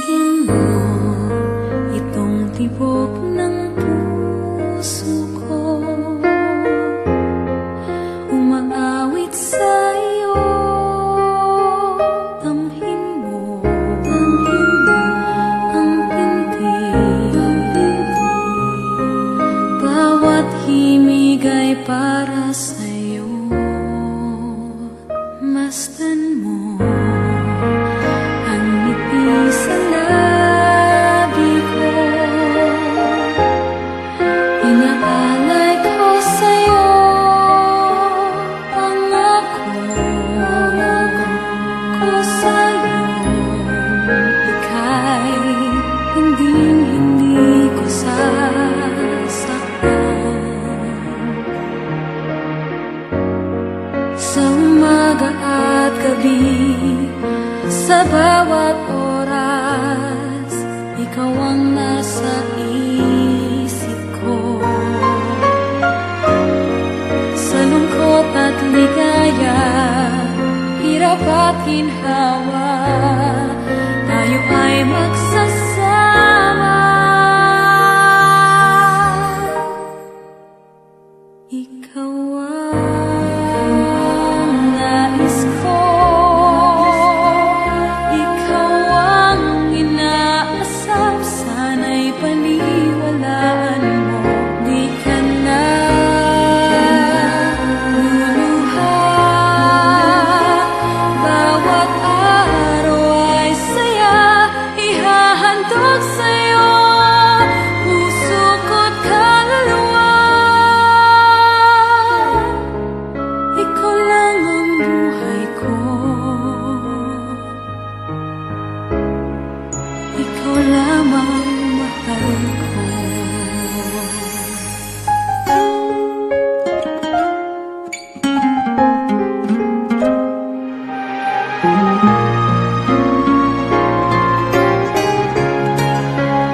Pagsingin mo itong tibok ng puso ko, umaawit sa'yo. Damhin mo ang pintig, bawat himig ay para sa'yo. Masdan mo ang ngiti sa labi ko, inaalay ko sa'yo. Pangako ko sa'yo, ika'y hindi ko sasaktan. Sa umaga at gabi, sa bawat oras, ikaw ang nasa isip ko. Sa lungkot at ligaya, hirap at ginhawa, tayo ay magsasama. Ikaw ang nais ko, ikaw ang inaasam, sana'y paniwalaan mo. Di ka na luluha, bawat araw ay saya, ihahandog sa'yo puso ko't kaluluwa. Ikaw lang ang buhay ko, ikaw lamang mahal